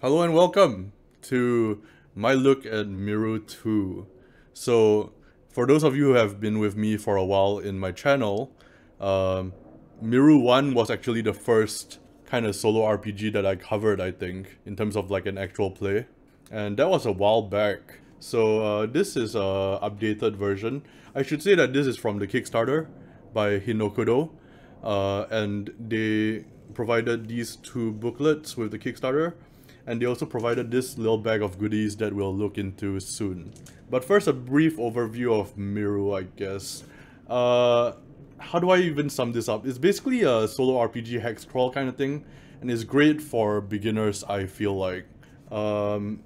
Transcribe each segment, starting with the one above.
Hello and welcome to my look at MIRU 2. So, for those of you who have been with me for a while in my channel, MIRU 1 was actually the first kind of solo RPG that I covered, I think, in terms of like an actual play. And that was a while back. So, this is a updated version. I should say that this is from the Kickstarter by Hinokudo. And they provided these two booklets with the Kickstarter. And they also provided this little bag of goodies that we'll look into soon. But first, a brief overview of MIRU, I guess. How do I even sum this up? It's basically a solo RPG hex crawl kind of thing, and it's great for beginners, I feel like.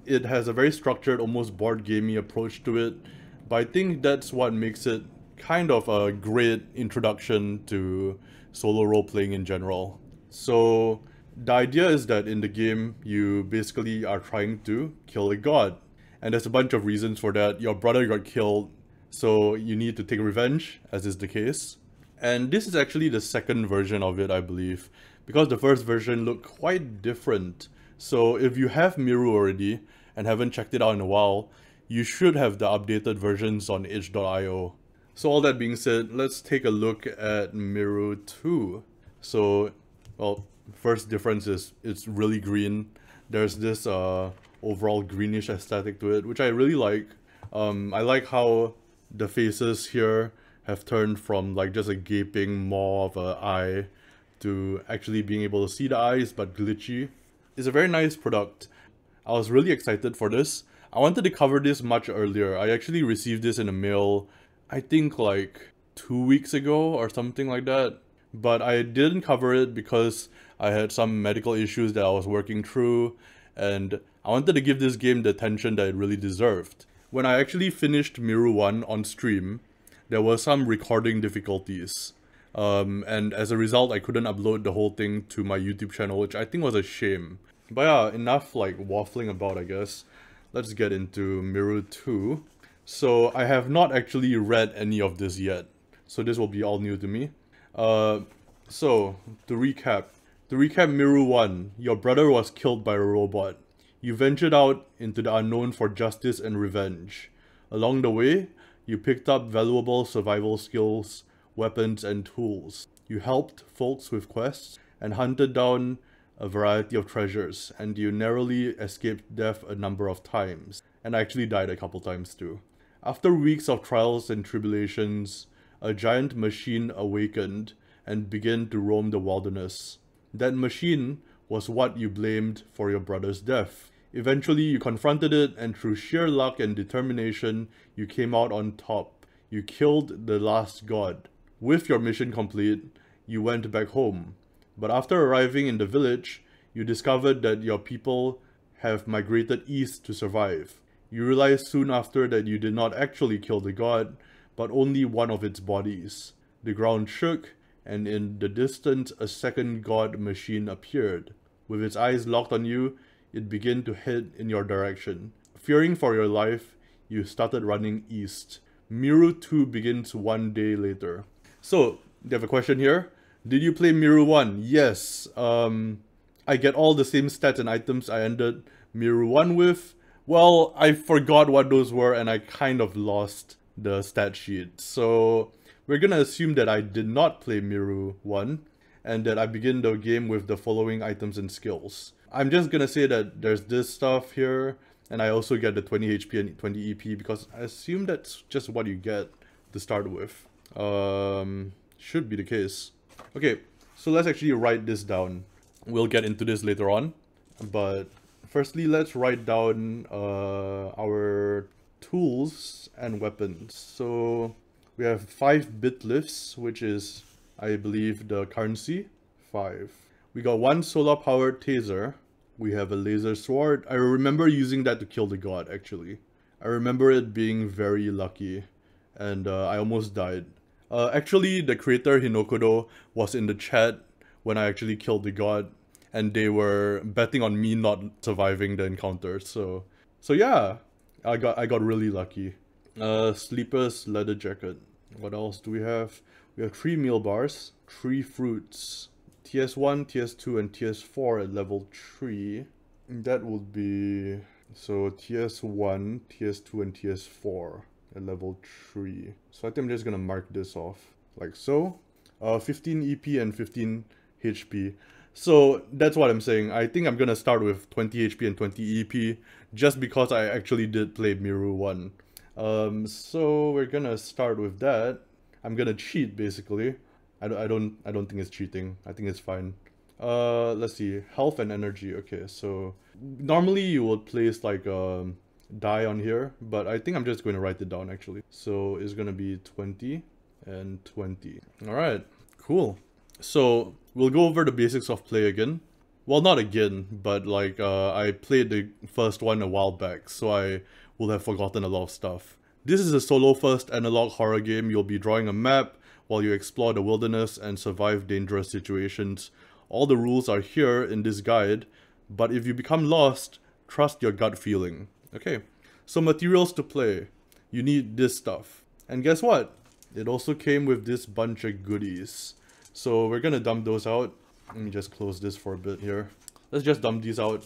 It has a very structured, almost board gamey approach to it, but I think that's what makes it kind of a great introduction to solo role-playing in general. So, the idea is that in the game, you basically are trying to kill a god. And there's a bunch of reasons for that. Your brother got killed, so you need to take revenge, as is the case. And this is actually the second version of it, I believe, because the first version looked quite different. So if you have MIRU already, and haven't checked it out in a while, you should have the updated versions on itch.io. So all that being said, let's take a look at MIRU 2. So, well, first difference is it's really green. There's this overall greenish aesthetic to it, which I really like. I like how the faces here have turned from like just a gaping maw of an eye to actually being able to see the eyes but glitchy. It's a very nice product. I was really excited for this. I wanted to cover this much earlier. I actually received this in the mail, I think like 2 weeks ago or something like that. But I didn't cover it because I had some medical issues that I was working through, and I wanted to give this game the attention that it really deserved. When I actually finished MIRU 1 on stream, there were some recording difficulties. And as a result, I couldn't upload the whole thing to my YouTube channel, which I think was a shame. But yeah, enough like waffling about, I guess. Let's get into MIRU 2. So I have not actually read any of this yet, so this will be all new to me. So, to recap MIRU 1, your brother was killed by a robot. You ventured out into the unknown for justice and revenge. Along the way, you picked up valuable survival skills, weapons, and tools. You helped folks with quests, and hunted down a variety of treasures, and you narrowly escaped death a number of times, and actually died a couple times too. After weeks of trials and tribulations, a giant machine awakened and began to roam the wilderness. That machine was what you blamed for your brother's death. Eventually, you confronted it, and through sheer luck and determination, you came out on top. You killed the last god. With your mission complete, you went back home. But after arriving in the village, you discovered that your people have migrated east to survive. You realized soon after that you did not actually kill the god, but only one of its bodies. The ground shook, and in the distance a second god machine appeared. With its eyes locked on you, it began to head in your direction. Fearing for your life, you started running east. MIRU 2 begins 1 day later. So, they have a question here. Did you play MIRU 1? Yes. I get all the same stats and items I ended MIRU 1 with. Well, I forgot what those were and I kind of lost the stat sheet. So we're gonna assume that I did not play MIRU 1 and that I begin the game with the following items and skills. I'm just gonna say that there's this stuff here, and I also get the 20 HP and 20 EP because I assume that's just what you get to start with. Should be the case. Okay, so let's actually write this down. We'll get into this later on, but firstly let's write down our tools and weapons. So we have 5 bit lifts, which is, I believe, the currency. 5. We got 1 solar powered taser. We have a laser sword. I remember using that to kill the god, actually. I remember it being very lucky, and I almost died. Actually, the creator Hinokudo was in the chat when I actually killed the god, and they were betting on me not surviving the encounter. So yeah, I got really lucky. Sleeper's leather jacket. What else do we have? We have 3 meal bars, 3 fruits, TS1, TS2, and TS4 at level 3. That would be, so TS1, TS2, and TS4 at level 3. So I think I'm just gonna mark this off like so. 15 EP and 15 HP. So that's what I'm saying. I think I'm gonna start with 20 HP and 20 EP just because I actually did play MIRU 1. So we're gonna start with that. I'm gonna cheat basically. I don't think it's cheating. I think it's fine. Let's see, health and energy. Okay, so normally you would place like a die on here, but I think I'm just going to write it down actually. So it's gonna be 20 and 20. All right, cool. So we'll go over the basics of play again. Well, not again, but like I played the first one a while back, so I will have forgotten a lot of stuff. This is a solo first analog horror game. You'll be drawing a map while you explore the wilderness and survive dangerous situations. All the rules are here in this guide, but if you become lost, trust your gut feeling. Okay, so materials to play. You need this stuff. And guess what? It also came with this bunch of goodies. So we're gonna dump those out. Let me just close this for a bit here. Let's just dump these out.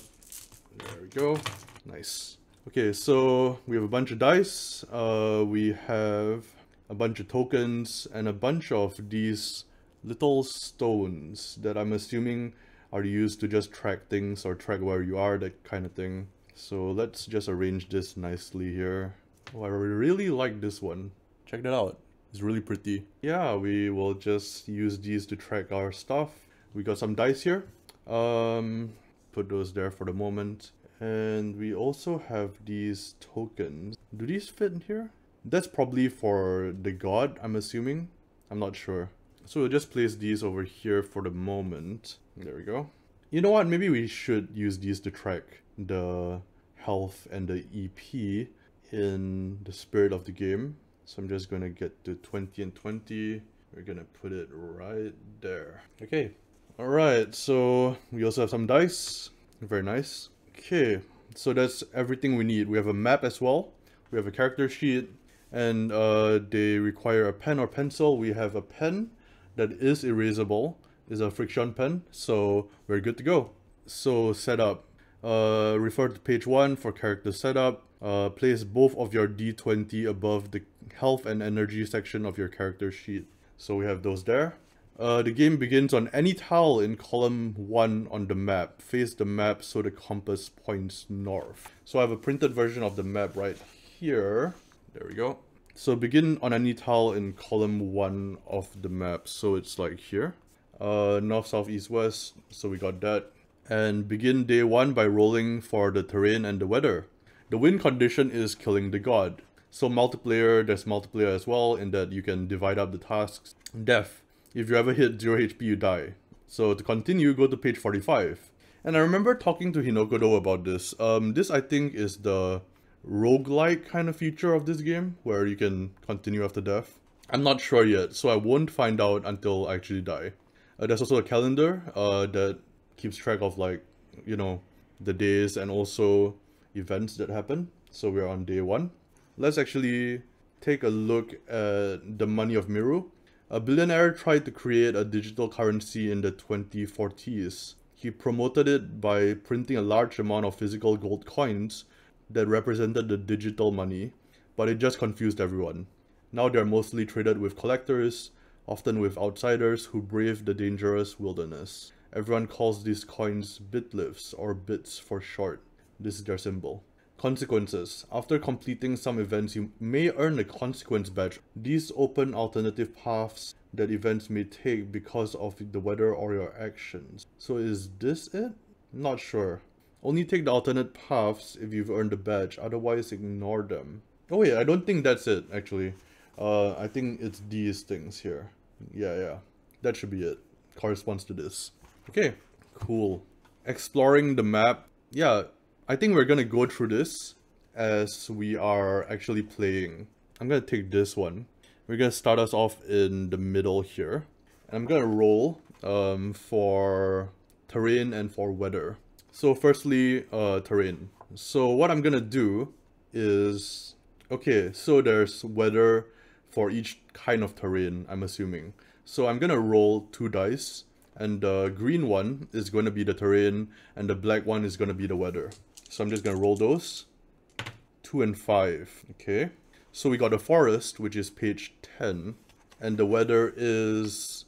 There we go. Nice. Okay, so we have a bunch of dice. We have a bunch of tokens and a bunch of these little stones that I'm assuming are used to just track things or track where you are, that kind of thing. So let's just arrange this nicely here. Oh, I really like this one. Check that out. It's really pretty. Yeah, we will just use these to track our stuff. We got some dice here. Put those there for the moment. And we also have these tokens. Do these fit in here? That's probably for the god, I'm assuming. I'm not sure. So we'll just place these over here for the moment. There we go. You know what? Maybe we should use these to track the health and the EP in the spirit of the game. So I'm just gonna get to 20 and 20. We're gonna put it right there. Okay. Alright, so we also have some dice. Very nice. Okay, so that's everything we need. We have a map as well. We have a character sheet. And they require a pen or pencil. We have a pen that is erasable. It's a friction pen, so we're good to go. So setup. Refer to page 1 for character setup. Place both of your D20 above the health and energy section of your character sheet. So we have those there. The game begins on any tile in column 1 on the map. Face the map so the compass points north. So I have a printed version of the map right here. There we go. So begin on any tile in column 1 of the map. So it's like here. North, south, east, west. So we got that. And begin day 1 by rolling for the terrain and the weather. The win condition is killing the god. So multiplayer, there's multiplayer as well in that you can divide up the tasks. Death. If you ever hit 0 HP, you die. So to continue, go to page 45. And I remember talking to Hinokodo about this. This I think is the roguelike kind of feature of this game, where you can continue after death. I'm not sure yet, so I won't find out until I actually die. There's also a calendar that keeps track of, like, you know, the days and also events that happen. So we're on day 1. Let's actually take a look at the money of MIRU. A billionaire tried to create a digital currency in the 2040s. He promoted it by printing a large amount of physical gold coins that represented the digital money, but it just confused everyone. Now they're mostly traded with collectors, often with outsiders who brave the dangerous wilderness. Everyone calls these coins bitlifs, or bits for short. This is their symbol. Consequences. After completing some events, you may earn a consequence badge. These open alternative paths that events may take because of the weather or your actions. So is this it? Not sure. Only take the alternate paths if you've earned a badge, otherwise ignore them. Oh wait, I don't think that's it, actually. I think it's these things here. Yeah. That should be it. Corresponds to this. Okay, cool. Exploring the map. Yeah, I think we're gonna go through this as we are actually playing. I'm gonna take this one. We're gonna start us off in the middle here. And I'm gonna roll for terrain and for weather. So firstly, terrain. So what I'm gonna do is... Okay, so there's weather for each kind of terrain, I'm assuming. So I'm gonna roll 2 dice and the green one is going to be the terrain, and the black one is going to be the weather. So I'm just going to roll those. 2 and 5. Okay. So we got the forest, which is page 10. And the weather is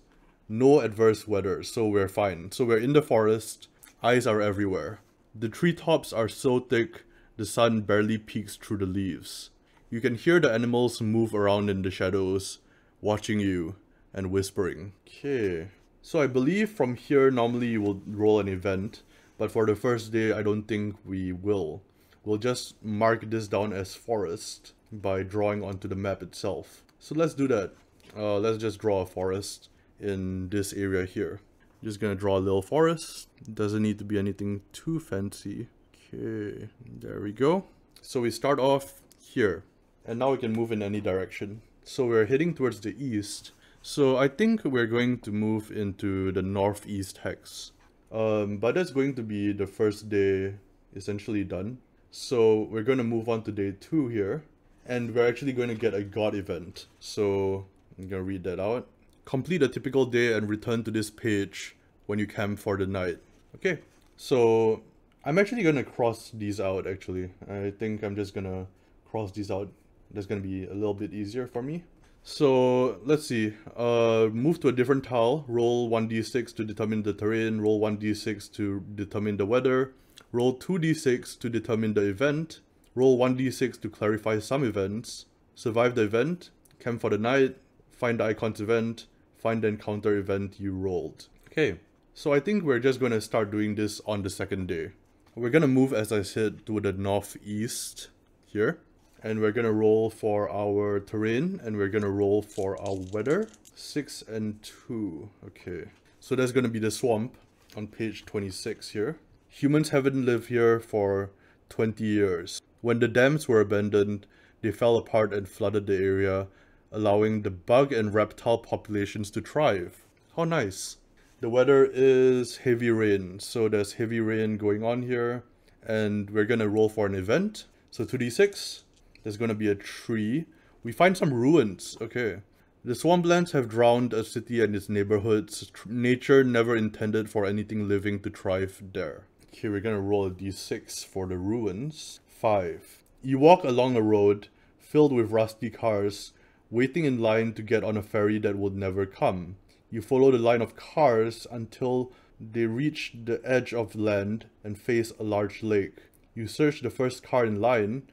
no adverse weather, so we're fine. So we're in the forest. Eyes are everywhere. The treetops are so thick, the sun barely peeks through the leaves. You can hear the animals move around in the shadows, watching you and whispering. Okay. So I believe from here normally you will roll an event, but for the first day I don't think we will. We'll just mark this down as forest by drawing onto the map itself. So let's do that. Let's just draw a forest in this area here. Just gonna draw a little forest. Doesn't need to be anything too fancy. Okay, there we go. So we start off here, and now we can move in any direction. So we're heading towards the east. So I think we're going to move into the northeast hex. But that's going to be the first day essentially done. So we're going to move on to day 2 here. And we're actually going to get a god event. So I'm going to read that out. Complete a typical day and return to this page when you camp for the night. Okay, so I'm actually going to cross these out actually. I think I'm just going to cross these out. That's going to be a little bit easier for me. So let's see, move to a different tile, roll 1d6 to determine the terrain, roll 1d6 to determine the weather, roll 2d6 to determine the event, roll 1d6 to clarify some events, survive the event, camp for the night, find the icon's event, find the encounter event you rolled. Okay, so I think we're just going to start doing this on the second day. We're going to move, as I said, to the northeast here. And we're going to roll for our terrain, and we're going to roll for our weather. 6 and 2. Okay, so that's going to be the swamp on page 26 here. Humans haven't lived here for 20 years. When the dams were abandoned, they fell apart and flooded the area, allowing the bug and reptile populations to thrive. How nice. The weather is heavy rain, so there's heavy rain going on here, and we're going to roll for an event. So 2d6. There's going to be a tree. We find some ruins. Okay. The swamplands have drowned a city and its neighborhoods. Nature never intended for anything living to thrive there. Okay, we're going to roll a d6 for the ruins. 5. You walk along a road filled with rusty cars, waiting in line to get on a ferry that would never come. You follow the line of cars until they reach the edge of land and face a large lake. You search the first car in line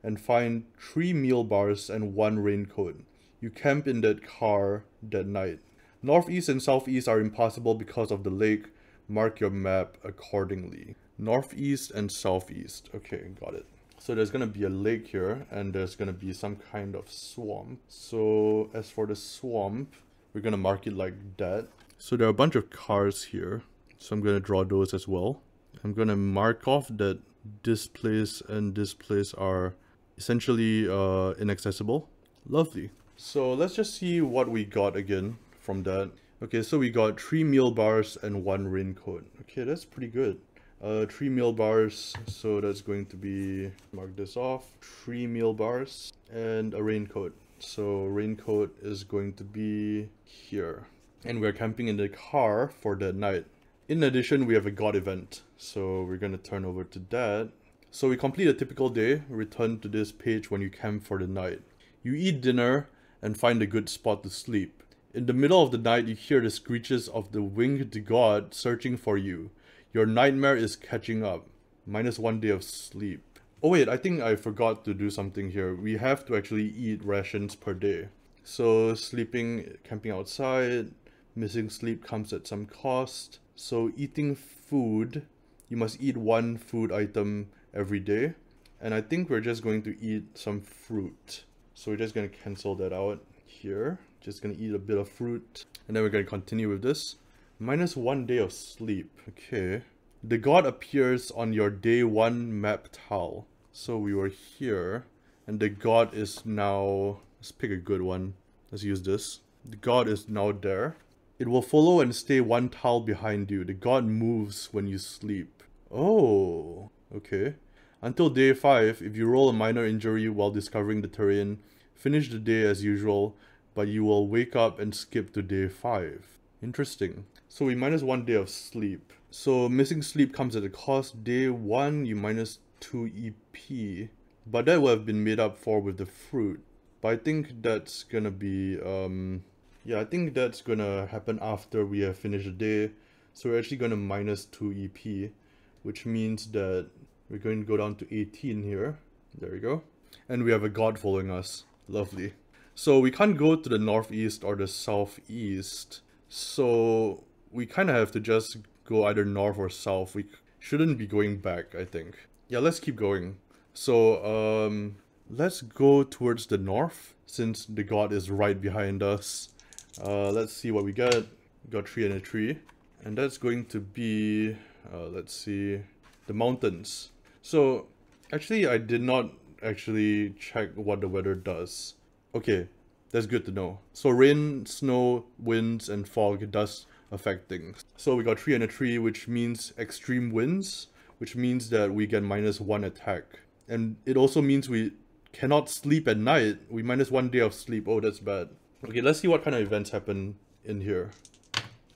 and find 3 meal bars and 1 raincoat. You camp in that car that night. Northeast and southeast are impossible because of the lake. Mark your map accordingly. Northeast and southeast. Okay, got it. So there's gonna be a lake here, and there's gonna be some kind of swamp. So as for the swamp, we're gonna mark it like that. So there are a bunch of cars here, so I'm gonna draw those as well. I'm gonna mark off that this place and this place are essentially inaccessible. Lovely. So let's just see what we got again from that. Okay, so we got 3 meal bars and 1 raincoat. Okay, that's pretty good. 3 meal bars, so that's going to be, mark this off, 3 meal bars and a raincoat. So raincoat is going to be here. And we're camping in the car for that night. In addition, we have a god event. So we're going to turn over to that. So we complete a typical day, return to this page when you camp for the night. You eat dinner and find a good spot to sleep. In the middle of the night, you hear the screeches of the winged god searching for you. Your nightmare is catching up. -1 day of sleep. Oh wait, I think I forgot to do something here. We have to actually eat rations per day. So sleeping, camping outside, missing sleep comes at some cost. So eating food, you must eat 1 food item every day, and I think we're just going to eat some fruit. So we're just going to cancel that out here. Just going to eat a bit of fruit, and then we're going to continue with this. -1 day of sleep. Okay. The god appears on your day 1 map tile. So we were here, and the god is now, let's pick a good one. Let's use this. The god is now there. It will follow and stay 1 tile behind you. The god moves when you sleep. Oh, okay. Until day 5, if you roll a minor injury while discovering the terrain, finish the day as usual, but you will wake up and skip to day 5. Interesting. So we minus 1 day of sleep. So missing sleep comes at a cost. Day 1, you minus 2 EP. But that would have been made up for with the fruit. But I think that's gonna be, yeah, I think that's gonna happen after we have finished the day. So we're actually gonna minus 2 EP, which means that we're going to go down to 18 here. There we go. And we have a god following us. Lovely. So we can't go to the northeast or the southeast. So we kind of have to just go either north or south. We shouldn't be going back, I think. Yeah, let's keep going. So, let's go towards the north, since the god is right behind us. Let's see what we got. Got 3 and a 3. And that's going to be, let's see, the mountains. So, actually, I did not actually check what the weather does. Okay, that's good to know. So rain, snow, winds, and fog does affect things. So we got 3 and a 3, which means extreme winds, which means that we get minus 1 attack. And it also means we cannot sleep at night. We minus 1 day of sleep. Oh, that's bad. Okay, let's see what kind of events happen in here.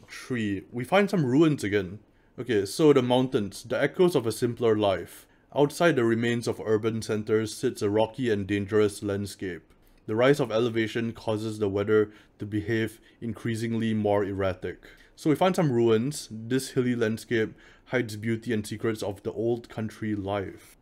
3. We find some ruins again. Okay, so the mountains, the echoes of a simpler life. Outside the remains of urban centers sits a rocky and dangerous landscape. The rise of elevation causes the weather to behave increasingly more erratic. So we find some ruins. This hilly landscape hides beauty and secrets of the old country life.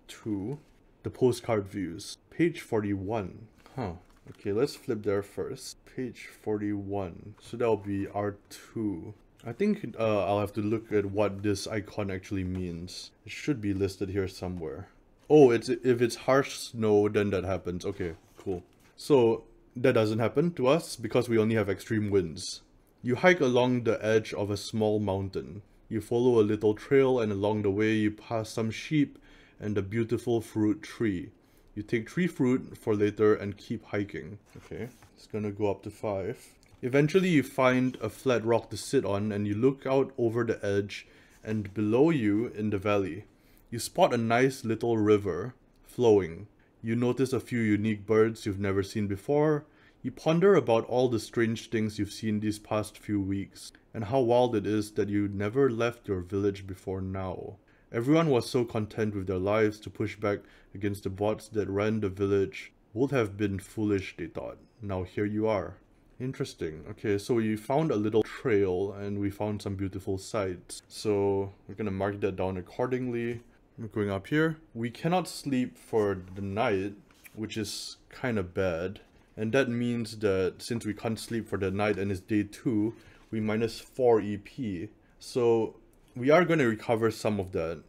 2. The postcard views. Page 41. Huh. Okay, let's flip there first. Page 41. So that'll be R2. I think I'll have to look at what this icon actually means. It should be listed here somewhere. Oh, if it's harsh snow, then that happens. Okay, cool. So that doesn't happen to us because we only have extreme winds. You hike along the edge of a small mountain. You follow a little trail, and along the way you pass some sheep and a beautiful fruit tree. You take 3 fruit for later and keep hiking. Okay, it's gonna go up to 5. Eventually you find a flat rock to sit on, and you look out over the edge, and below you in the valley, you spot a nice little river flowing. You notice a few unique birds you've never seen before. You ponder about all the strange things you've seen these past few weeks, and how wild it is that you never left your village before now. Everyone was so content with their lives. To push back against the bots that ran the village would have been foolish, they thought. Now here you are. Interesting. Okay, so we found a little trail and we found some beautiful sights. So we're gonna mark that down accordingly. We're going up here. We cannot sleep for the night, which is kind of bad. And that means that since we can't sleep for the night and it's day 2, we minus 4 EP. So we are going to recover some of that.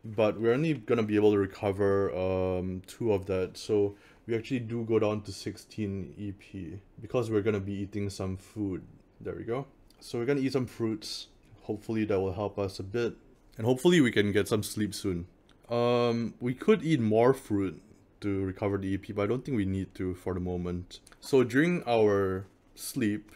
But we're only going to be able to recover 2 of that. So we actually do go down to 16 EP because we're going to be eating some food. There we go. So we're going to eat some fruits. Hopefully that will help us a bit. And hopefully we can get some sleep soon. We could eat more fruit to recover the EP, but I don't think we need to for the moment. So during our sleep,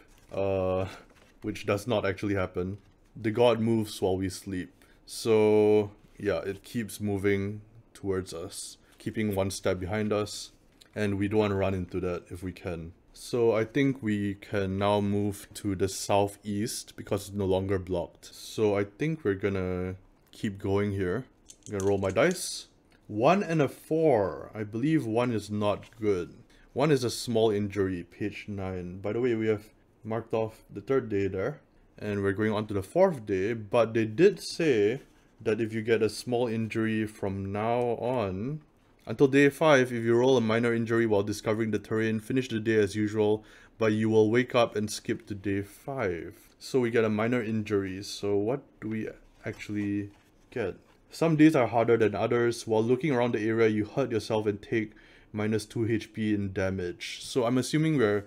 which does not actually happen, the god moves while we sleep. So yeah, it keeps moving towards us, keeping 1 step behind us, and we don't want to run into that if we can. So I think we can now move to the southeast because it's no longer blocked. So I think we're gonna keep going here. I'm gonna roll my dice. 1 and a 4. I believe 1 is not good. 1 is a small injury, page 9. By the way, we have marked off the 3rd day there. And we're going on to the 4th day, but they did say that if you get a small injury from now on, until day 5, if you roll a minor injury while discovering the terrain, finish the day as usual, but you will wake up and skip to day 5. So we get a minor injury. So what do we actually get? Some days are harder than others. While looking around the area, you hurt yourself and take minus 2 HP in damage. So I'm assuming we're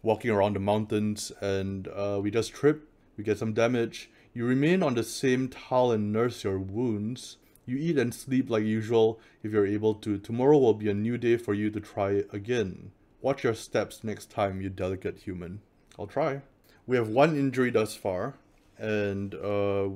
walking around the mountains and we just trip. We get some damage. You remain on the same towel and nurse your wounds. You eat and sleep like usual if you're able to. Tomorrow will be a new day for you to try again. Watch your steps next time, you delicate human. I'll try. We have 1 injury thus far, and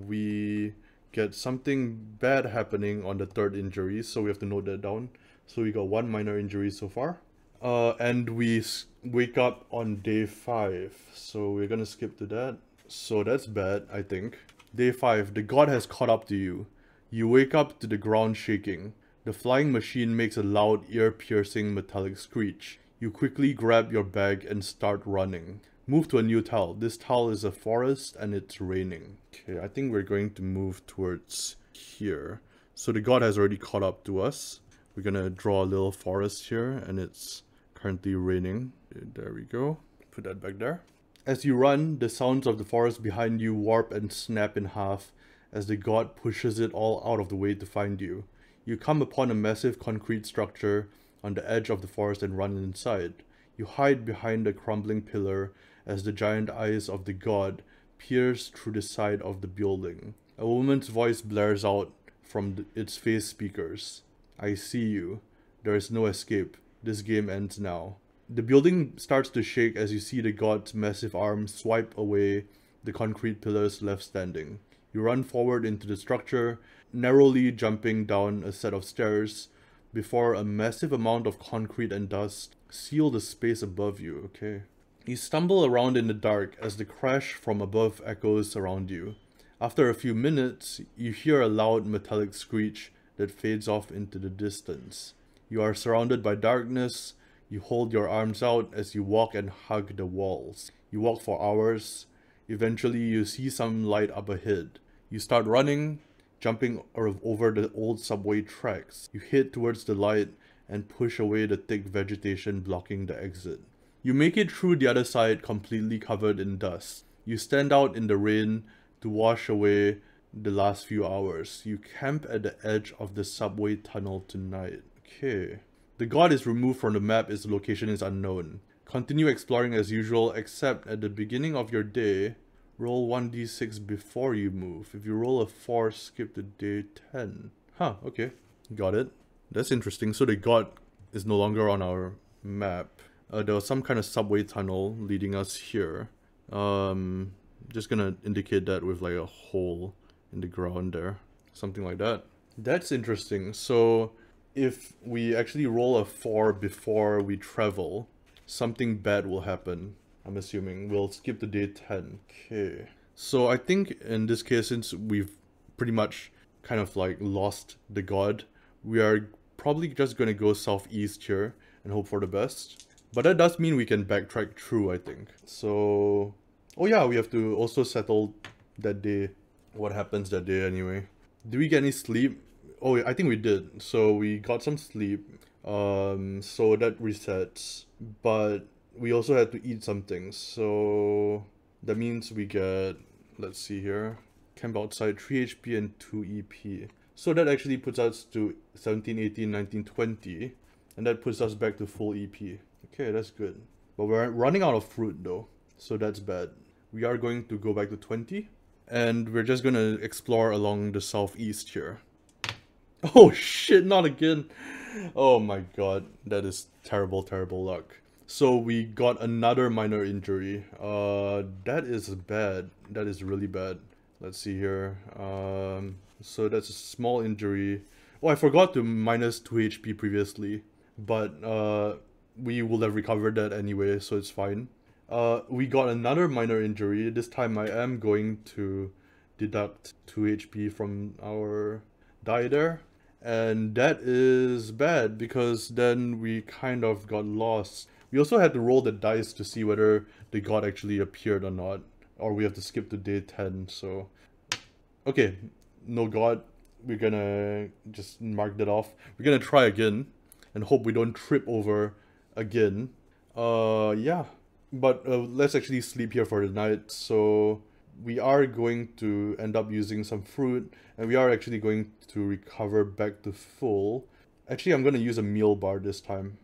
we get something bad happening on the 3rd injury, so we have to note that down. So we got 1 minor injury so far. And we wake up on day 5. So we're gonna skip to that. So that's bad, I think. Day 5. The god has caught up to you. You wake up to the ground shaking. The flying machine makes a loud, ear-piercing metallic screech. You quickly grab your bag and start running. Move to a new tile. This tile is a forest and it's raining. Okay, I think we're going to move towards here. So the god has already caught up to us. We're gonna draw a little forest here and it's currently raining. There we go. Put that back there. As you run, the sounds of the forest behind you warp and snap in half as the god pushes it all out of the way to find you. You come upon a massive concrete structure on the edge of the forest and run inside. You hide behind a crumbling pillar as the giant eyes of the god pierce through the side of the building. A woman's voice blares out from its face speakers. I see you. There is no escape. This game ends now. The building starts to shake as you see the god's massive arms swipe away the concrete pillars left standing. You run forward into the structure, narrowly jumping down a set of stairs before a massive amount of concrete and dust seal the space above you. Okay. You stumble around in the dark as the crash from above echoes around you. After a few minutes, you hear a loud metallic screech that fades off into the distance. You are surrounded by darkness. You hold your arms out as you walk and hug the walls. You walk for hours. Eventually, you see some light up ahead. You start running, jumping over the old subway tracks. You head towards the light and push away the thick vegetation blocking the exit. You make it through the other side completely covered in dust. You stand out in the rain to wash away the last few hours. You camp at the edge of the subway tunnel tonight. Okay. The god is removed from the map. Its location is unknown. Continue exploring as usual, except at the beginning of your day, roll 1d6 before you move. If you roll a 4, skip to day 10. Huh, okay. Got it. That's interesting. So the god is no longer on our map. There was some kind of subway tunnel leading us here. Just gonna indicate that with like a hole in the ground there. Something like that. That's interesting. So if we actually roll a 4 before we travel, something bad will happen. I'm assuming. We'll skip to day 10. Okay. So I think in this case, since we've pretty much kind of like lost the god, we are probably just gonna go southeast here and hope for the best. But that does mean we can backtrack through, I think. So, oh yeah, we have to also settle that day. What happens that day anyway? Did we get any sleep? Oh, I think we did. So we got some sleep. So that resets. But we also had to eat something. So that means we get, let's see here, camp outside, 3 HP and 2 EP. So that actually puts us to 17, 18, 19, 20. And that puts us back to full EP. Okay, that's good. But we're running out of fruit though. So that's bad. We are going to go back to 20. And we're just gonna explore along the southeast here. Oh shit, not again. Oh my god, that is terrible, terrible luck. So we got another minor injury. That is bad. That is really bad. Let's see here. So that's a small injury. Oh, I forgot to minus 2 HP previously. But we will have recovered that anyway, so it's fine. We got another minor injury. This time I am going to deduct 2 HP from our die there. And that is bad because then we kind of got lost. We also had to roll the dice to see whether the god actually appeared or not. Or we have to skip to day 10, so... Okay, no god. We're gonna just mark that off. We're gonna try again and hope we don't trip over again. Yeah. But let's actually sleep here for the night. So we are going to end up using some fruit, and we are actually going to recover back to full. Actually, I'm gonna use a meal bar this time.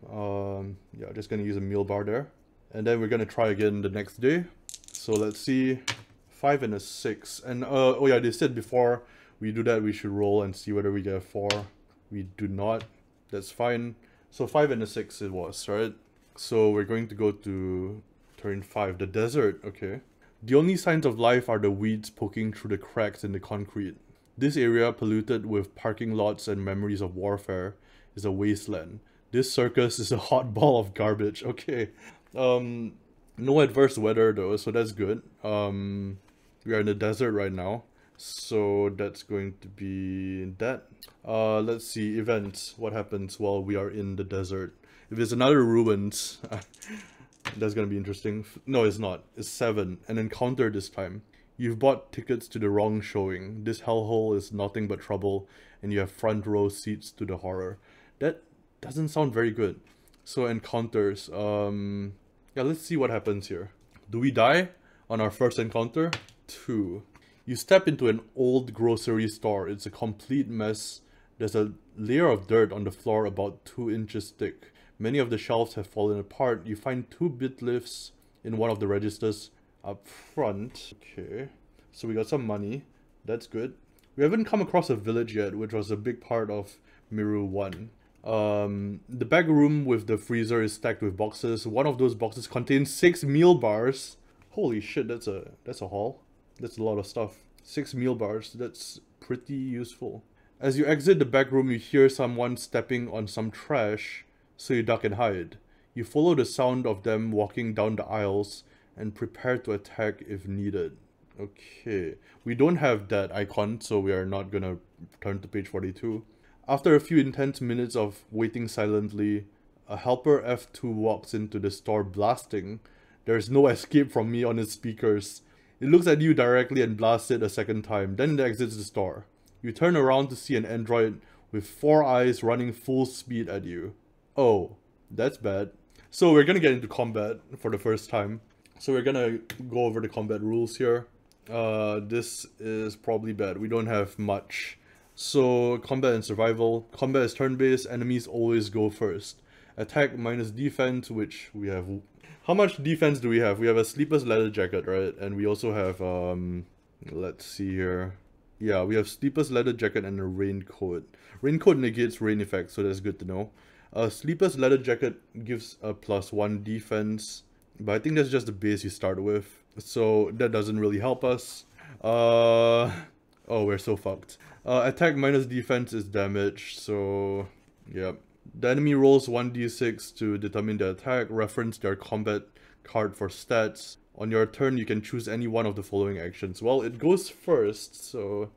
Yeah, just gonna use a meal bar there. And then we're gonna try again the next day. So let's see, 5 and a 6. And oh yeah, they said before we do that we should roll and see whether we get a 4. We do not. That's fine. So 5 and a 6 it was, right? So we're going to go to turn 5, the desert. Okay. The only signs of life are the weeds poking through the cracks in the concrete. This area, polluted with parking lots and memories of warfare, is a wasteland. This circus is a hot ball of garbage. Okay. No adverse weather though, so that's good. We are in the desert right now, so that's going to be that. Let's see, events. What happens while we are in the desert? If it's another ruins, that's gonna be interesting. No, it's not. It's 7. An encounter this time. You've bought tickets to the wrong showing. This hellhole is nothing but trouble, and you have front row seats to the horror. That doesn't sound very good. So encounters. Yeah, let's see what happens here. Do we die on our first encounter? 2. You step into an old grocery store. It's a complete mess. There's a layer of dirt on the floor about 2 inches thick. Many of the shelves have fallen apart. You find 2 bit lifts in one of the registers up front. Okay, so we got some money. That's good. We haven't come across a village yet, which was a big part of MIRU 1. The back room with the freezer is stacked with boxes. One of those boxes contains 6 meal bars. Holy shit, that's a haul. That's a lot of stuff. 6 meal bars, that's pretty useful. As you exit the back room, you hear someone stepping on some trash, so you duck and hide. You follow the sound of them walking down the aisles and prepare to attack if needed. Okay, we don't have that icon, so we are not gonna turn to page 42. After a few intense minutes of waiting silently, a helper F2 walks into the store blasting. There's no escape from me on its speakers. It looks at you directly and blasts it a second time, then it exits the store. You turn around to see an android with 4 eyes running full speed at you. Oh, that's bad. So we're gonna get into combat for the first time. So we're gonna go over the combat rules here. This is probably bad. We don't have much. So combat and survival. Combat is turn-based. Enemies always go first. Attack minus defense, which we have. How much defense do we have? We have a sleeper's leather jacket, right? And we also have let's see here. Yeah, we have sleeper's leather jacket and a raincoat. Raincoat negates rain effect, so that's good to know. Sleeper's leather jacket gives a +1 defense, but I think that's just the base you start with, so that doesn't really help us. Oh, we're so fucked. Attack minus defense is damage, so yeah. The enemy rolls 1d6 to determine the attack. Reference their combat card for stats. On your turn, you can choose any one of the following actions. Well, it goes first, so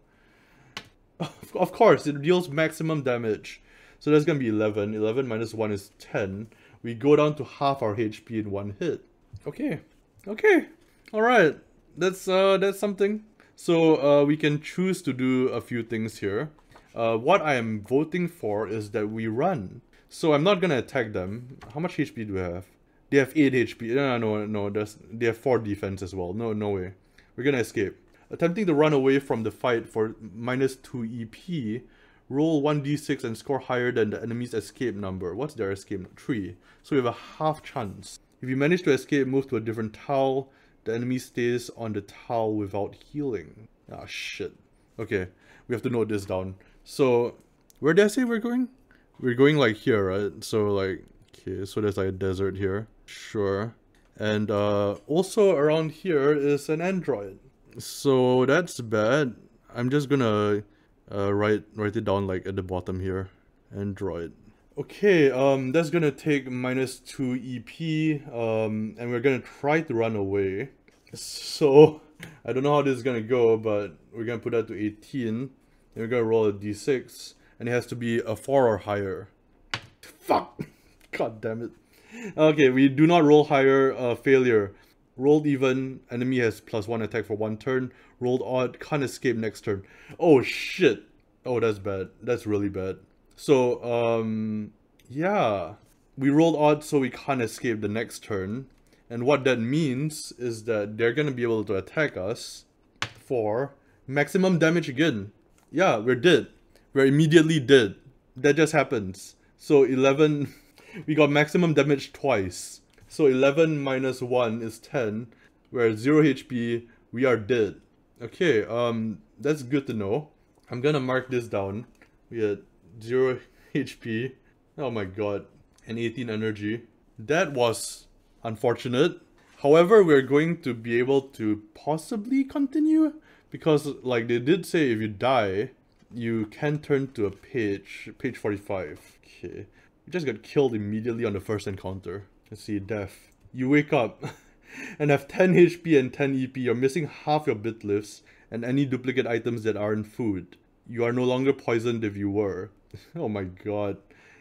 of course, it deals maximum damage. So that's gonna be 11. 11 minus 1 is 10. We go down to half our HP in 1 hit. Okay. Okay. Alright. That's something. So we can choose to do a few things here. What I am voting for is that we run. So I'm not gonna attack them. How much HP do we have? They have 8 HP. No. They have 4 defense as well. No way. We're gonna escape. Attempting to run away from the fight for -2 EP. Roll 1d6 and score higher than the enemy's escape number. What's their escape number? 3. So we have a half chance. If you manage to escape, move to a different tile. The enemy stays on the tile without healing. Ah, shit. Okay, we have to note this down. So, where did I say we're going? We're going like here, right? So like, okay, so there's like a desert here. Sure. And also around here is an android. So that's bad. I'm just gonna write it down like at the bottom here. Android. Okay, that's gonna take -2 EP, and we're gonna try to run away. So, I don't know how this is gonna go, but we're gonna put that to 18. And we're gonna roll a d6, and it has to be a 4 or higher. Fuck! God damn it. Okay, we do not roll higher, failure. Rolled even, enemy has +1 attack for 1 turn. Rolled odd, can't escape next turn. Oh shit! Oh, that's bad. That's really bad. So, yeah. We rolled odd so we can't escape the next turn. And what that means is that they're gonna be able to attack us for maximum damage again. Yeah, we're dead. We're immediately dead. That just happens. So 11, we got maximum damage twice. So 11 minus 1 is 10. We're at 0 HP, we are dead. Okay, that's good to know. I'm gonna mark this down. We had 0 HP. Oh my god. And 18 energy. That was unfortunate. However, we're going to be able to possibly continue. Because, like, they did say if you die, you can turn to a page 45. Okay. You just got killed immediately on the first encounter. Let's see, death. You wake up and have 10 HP and 10 EP. You're missing half your bit lifts and any duplicate items that aren't food. You are no longer poisoned if you were. Oh my god.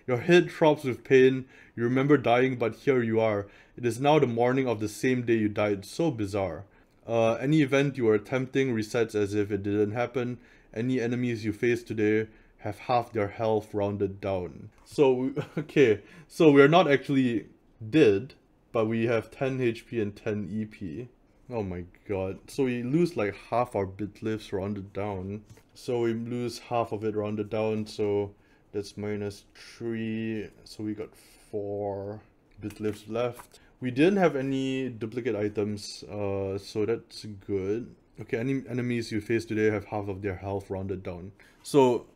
Your head throbs with pain. You remember dying, but here you are. It is now the morning of the same day you died. So bizarre. Any event you were attempting resets as if it didn't happen. Any enemies you face today have half their health rounded down. So, okay. So we're not actually dead, but we have 10 HP and 10 EP. Oh my god. So we lose like half our bit lifts rounded down. So we lose half of it rounded down, so that's -3. So we got 4 bit lifts left. We didn't have any duplicate items, so that's good. Okay, any enemies you face today have half of their health rounded down. So,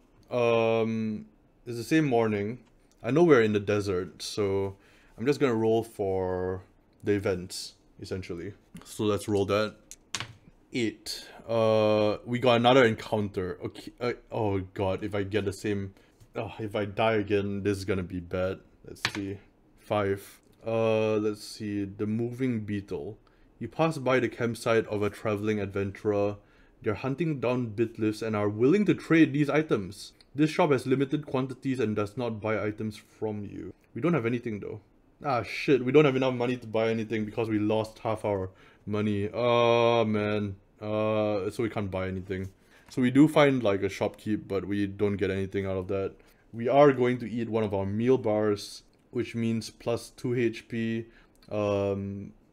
it's the same morning. I know we're in the desert, so I'm just gonna roll for the events, essentially. So let's roll that. 8. We got another encounter. Okay, oh god, if I get the same... if I die again, this is gonna be bad. Let's see. 5. Let's see. The moving beetle. You pass by the campsite of a traveling adventurer. They're hunting down bit lifts and are willing to trade these items. This shop has limited quantities and does not buy items from you. We don't have anything though. Ah shit, we don't have enough money to buy anything because we lost half our money. Oh man. So we can't buy anything. So we do find like a shopkeep, but we don't get anything out of that. We are going to eat one of our meal bars, which means plus 2 HP,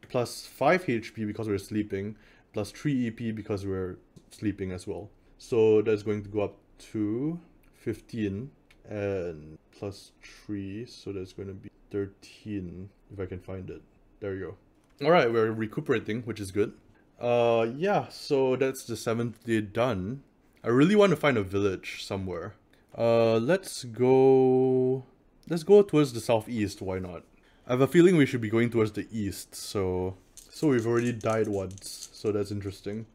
plus 5 HP because we're sleeping, plus 3 EP because we're sleeping as well. So that's going to go up to 15 and plus 3, so that's going to be 13 if I can find it. There you go. Alright, we're recuperating, which is good. Yeah, so that's the 7th day done. I really want to find a village somewhere. Let's go towards the southeast, why not? I have a feeling we should be going towards the east, so we've already died once, so that's interesting.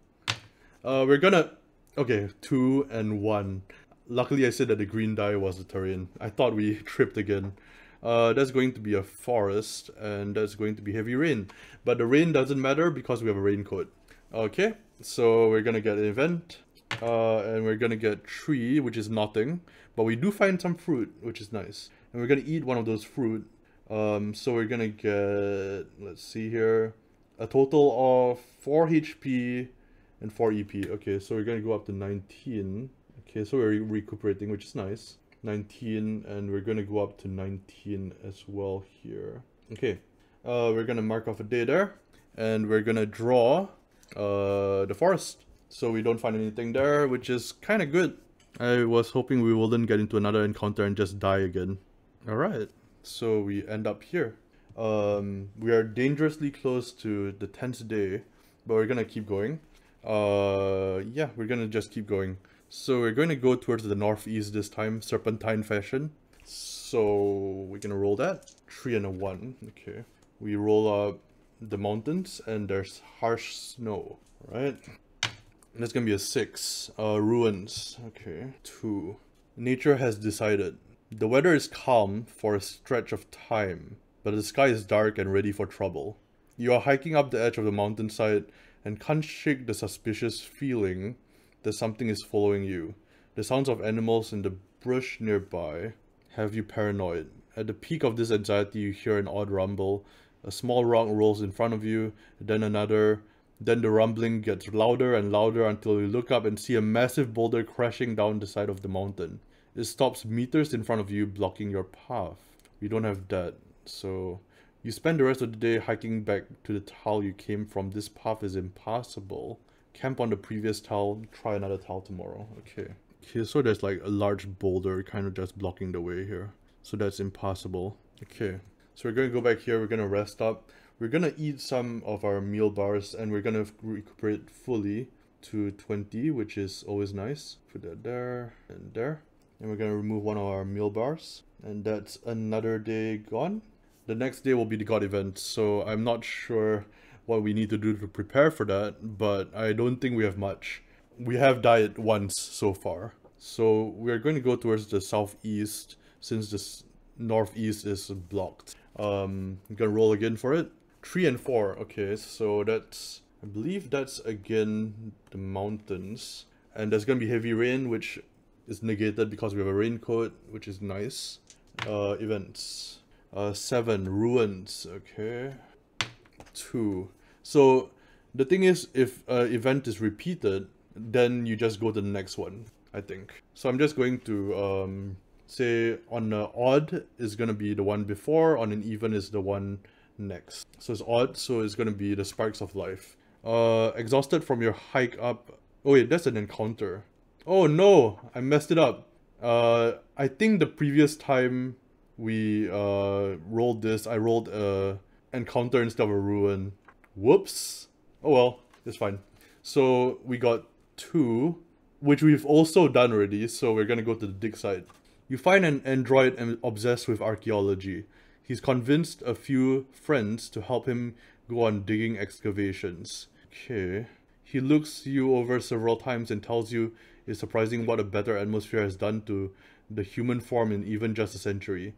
We're gonna... Okay, 2 and 1. Luckily I said that the green die was the terrain. I thought we tripped again. That's going to be a forest, and that's going to be heavy rain. But the rain doesn't matter because we have a raincoat. Okay, so we're gonna get an event. And we're gonna get 3, which is nothing. But we do find some fruit, which is nice. And we're gonna eat one of those fruit. So we're gonna get, let's see here, a total of 4 HP and 4 EP. Okay, so we're gonna go up to 19. Okay, so we're recuperating, which is nice. 19, and we're gonna go up to 19 as well here. Okay, we're gonna mark off a day there, and we're gonna draw the forest. So we don't find anything there, which is kind of good. I was hoping we wouldn't get into another encounter and just die again. Alright, so we end up here. We are dangerously close to the 10th day, but we're gonna keep going. Yeah, we're gonna just keep going. So we're going to go towards the northeast this time, serpentine fashion. So we're gonna roll that. 3 and a 1. Okay. We roll up the mountains and there's harsh snow. Alright. That's gonna be a 6. Ruins. Okay. 2. Nature has decided. The weather is calm for a stretch of time, but the sky is dark and ready for trouble. You are hiking up the edge of the mountainside and can't shake the suspicious feeling that something is following you. The sounds of animals in the brush nearby have you paranoid. At the peak of this anxiety, you hear an odd rumble. A small rock rolls in front of you, then another. Then the rumbling gets louder and louder until you look up and see a massive boulder crashing down the side of the mountain. It stops meters in front of you, blocking your path. We don't have that, so you spend the rest of the day hiking back to the tile you came from. This path is impassable. Camp on the previous tile, try another tile tomorrow. Okay. Okay, so there's like a large boulder kind of just blocking the way here. So that's impassable. Okay. So we're going to go back here, we're going to rest up. We're going to eat some of our meal bars and we're going to recuperate fully to 20, which is always nice. Put that there and there. And we're going to remove one of our meal bars. And that's another day gone. The next day will be the god event, so I'm not sure what we need to do to prepare for that, but I don't think we have much. We have died once so far. So we're going to go towards the southeast since northeast is blocked. I'm gonna roll again for it. 3 and 4. Okay, so that's, I believe that's again the mountains. And there's gonna be heavy rain, which is negated because we have a raincoat, which is nice. Events. 7, ruins. Okay. 2. So the thing is, if an event is repeated, then you just go to the next one, I think. So I'm just going to say on an odd is gonna be the one before, on an even is the one next. So it's odd, so it's gonna be the sparks of life. Exhausted from your hike up. Oh wait, that's an encounter. Oh no, I messed it up. I think the previous time we rolled this, I rolled a encounter instead of a ruin. Whoops. Oh well, it's fine. So we got 2, which we've also done already, so we're gonna go to the dig site. You find an android obsessed with archaeology. He's convinced a few friends to help him go on digging excavations. Okay. He looks you over several times and tells you it's surprising what a better atmosphere has done to the human form in even just a century.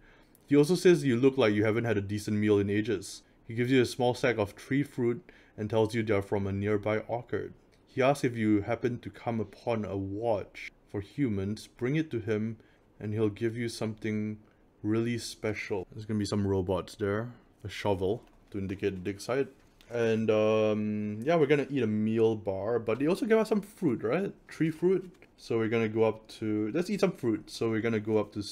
He also says you look like you haven't had a decent meal in ages. He gives you a small sack of tree fruit and tells you they are from a nearby orchard. He asks if you happen to come upon a watch for humans, bring it to him and he'll give you something really special. There's gonna be some robots there. A shovel to indicate the dig site. And yeah, we're gonna eat a meal bar, but they also give us some fruit, right? Tree fruit. So we're gonna go up to, let's eat some fruit. So we're gonna go up to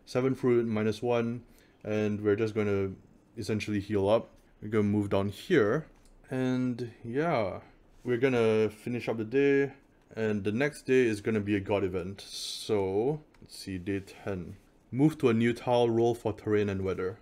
7 fruit -1, and we're just gonna essentially heal up. We're gonna move down here, and yeah, we're gonna finish up the day, and the next day is gonna be a god event. So let's see, day 10. Move to a new tile, roll for terrain and weather.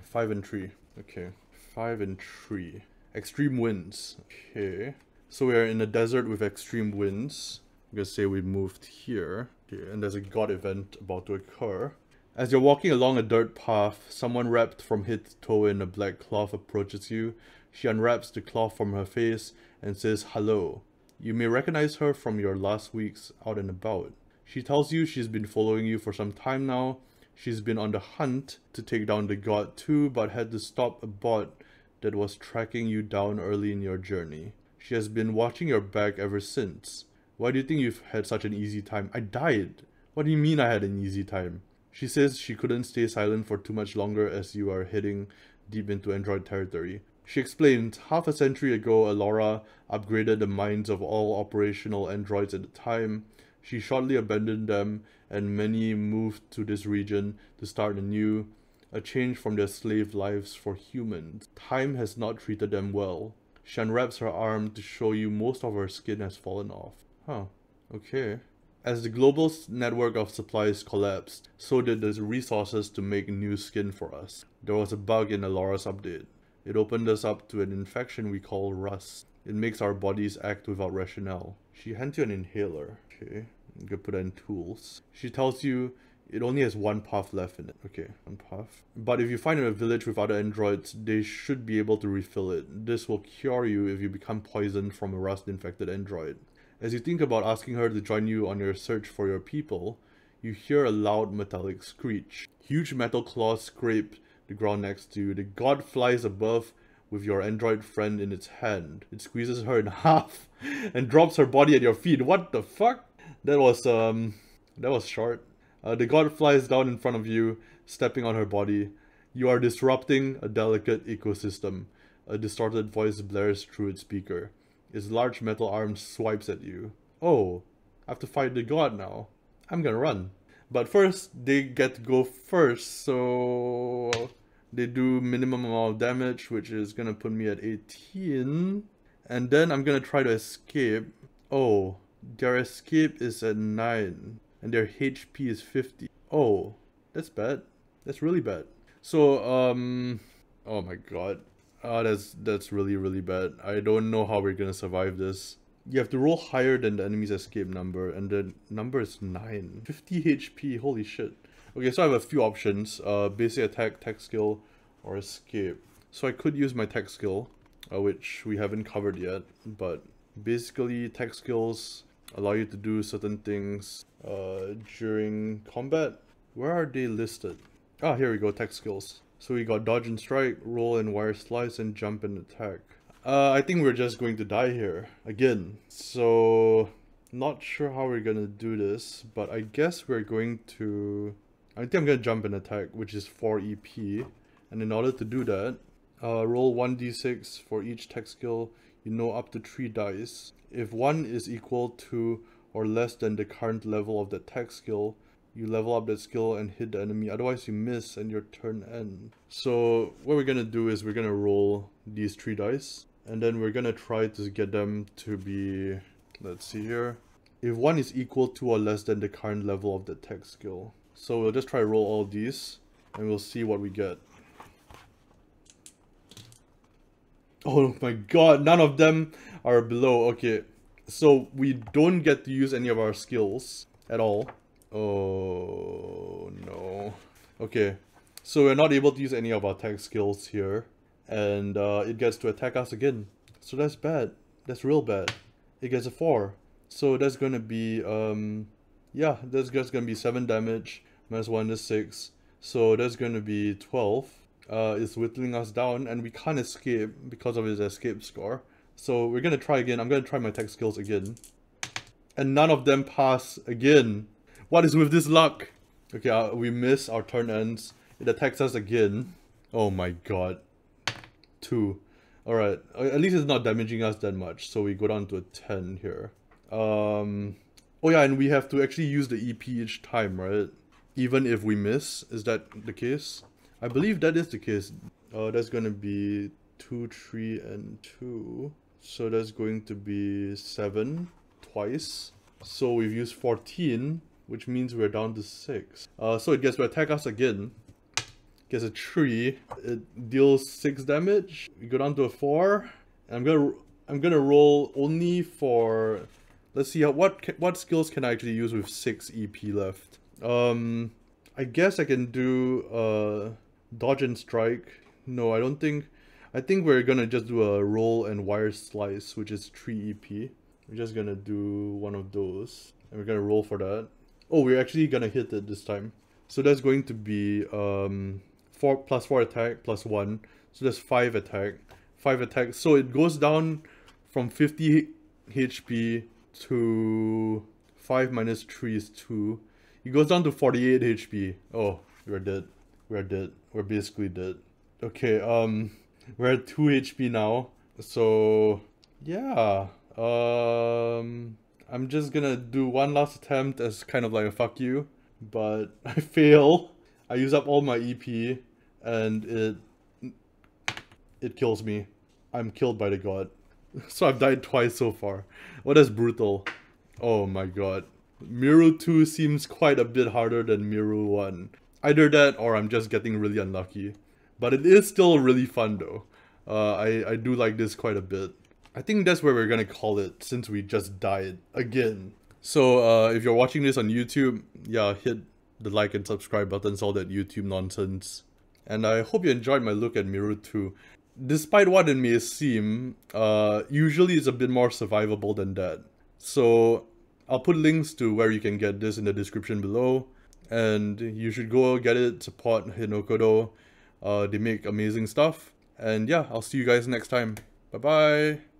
5 and 3. Okay. 5 and 3. Extreme winds. Okay. So we are in a desert with extreme winds. I'm gonna say we moved here. Okay, and there's a god event about to occur. As you're walking along a dirt path, someone wrapped from head to toe in a black cloth approaches you. She unwraps the cloth from her face and says hello. You may recognize her from your last weeks out and about. She tells you she's been following you for some time now. She's been on the hunt to take down the god too, but had to stop a bot that was tracking you down early in your journey. She has been watching your back ever since. Why do you think you've had such an easy time? I died. What do you mean I had an easy time? She says she couldn't stay silent for too much longer as you are heading deep into android territory. She explained, half a century ago, Alora upgraded the minds of all operational androids at the time. She shortly abandoned them, and many moved to this region to start anew, a change from their slave lives for humans. Time has not treated them well. She unwraps her arm to show you most of her skin has fallen off. Huh, okay. As the global network of supplies collapsed, so did the resources to make new skin for us. There was a bug in Alora's update. It opened us up to an infection we call rust. It makes our bodies act without rationale. She hands you an inhaler. Okay, I'm gonna put that in tools. She tells you it only has 1 puff left in it. Okay, 1 puff. But if you find a village with other androids, they should be able to refill it. This will cure you if you become poisoned from a rust-infected android. As you think about asking her to join you on your search for your people, you hear a loud metallic screech. Huge metal claws scrape the ground next to you. The god flies above with your android friend in its hand. It squeezes her in half and drops her body at your feet. What the fuck? That was short. The god flies down in front of you, stepping on her body. You are disrupting a delicate ecosystem. A distorted voice blares through its speaker. Its large metal arm swipes at you. Oh, I have to fight the god now. I'm gonna run. But first, they get to go first, so they do minimum amount of damage, which is gonna put me at 18. And then I'm gonna try to escape. Oh, their escape is at 9. And their HP is 50. Oh, that's bad. That's really bad. So, oh my god. That's really, really bad. I don't know how we're gonna survive this. You have to roll higher than the enemy's escape number, and the number is 9. 50 HP, holy shit. Okay, so I have a few options. Basic attack, tech skill, or escape. So I could use my tech skill, which we haven't covered yet, but basically tech skills allow you to do certain things during combat. Where are they listed? Ah, here we go, tech skills. So we got dodge and strike, roll and wire slice, and jump and attack. I think we're just going to die here again. So not sure how we're gonna do this, but I guess we're going to... I think I'm gonna jump and attack, which is 4 EP. And in order to do that, roll 1d6 for each tech skill, you know, up to 3 dice. If 1 is equal to or less than the current level of the tech skill, you level up that skill and hit the enemy, otherwise you miss and your turn ends. So what we're gonna do is we're gonna roll these 3 dice, and then we're gonna try to get them to be, let's see here, if 1 is equal to or less than the current level of the tech skill. So we'll just try to roll all these, and we'll see what we get. Oh my god, none of them are below. Okay, so we don't get to use any of our skills at all. Oh no. Okay, so we're not able to use any of our tech skills here, and it gets to attack us again. So that's bad. That's real bad. It gets a 4. So that's gonna be yeah, that's just gonna be 7 damage minus 1 is 6. So that's gonna be 12. It's whittling us down, and we can't escape because of his escape score. So we're gonna try again. I'm gonna try my tech skills again, and none of them pass again. What is with this luck? Okay, we miss, our turn ends. It attacks us again. Oh my god. 2. Alright, at least it's not damaging us that much, so we go down to a 10 here. Oh yeah, and we have to actually use the EP each time, right? Even if we miss, is that the case? I believe that is the case. That's gonna be 2, 3, and 2. So that's going to be 7 twice. So we've used 14, which means we're down to 6. So it gets to attack us again. Gets a 3. It deals 6 damage. We go down to a 4. And I'm gonna roll only for... Let's see what skills can I actually use with 6 EP left. I guess I can do dodge and strike. No, I don't think. I think we're gonna just do a roll and wire slice, which is 3 EP. We're just gonna do one of those, and we're gonna roll for that. Oh, we're actually gonna hit it this time. So that's going to be 4 plus 4 attack plus 1. So that's 5 attack. 5 attack. So it goes down from 50 HP to 5 minus 3 is 2. It goes down to 48 HP. Oh, we're dead. We're dead. We're basically dead. Okay, we're at 2 HP now. So, yeah. I'm just gonna do one last attempt as kind of like a fuck you. But I fail. I use up all my EP. And it kills me. I'm killed by the god. So I've died twice so far. Well, that's brutal. Oh my god. MIRU 2 seems quite a bit harder than MIRU 1. Either that or I'm just getting really unlucky. But it is still really fun though. I do like this quite a bit. I think that's where we're gonna call it since we just died again. So if you're watching this on YouTube, yeah, hit the like and subscribe buttons, all that YouTube nonsense. And I hope you enjoyed my look at MIRU 2. Despite what it may seem, usually it's a bit more survivable than that. So I'll put links to where you can get this in the description below. And you should go get it, support Hinokodo. They make amazing stuff. And yeah, I'll see you guys next time. Bye bye!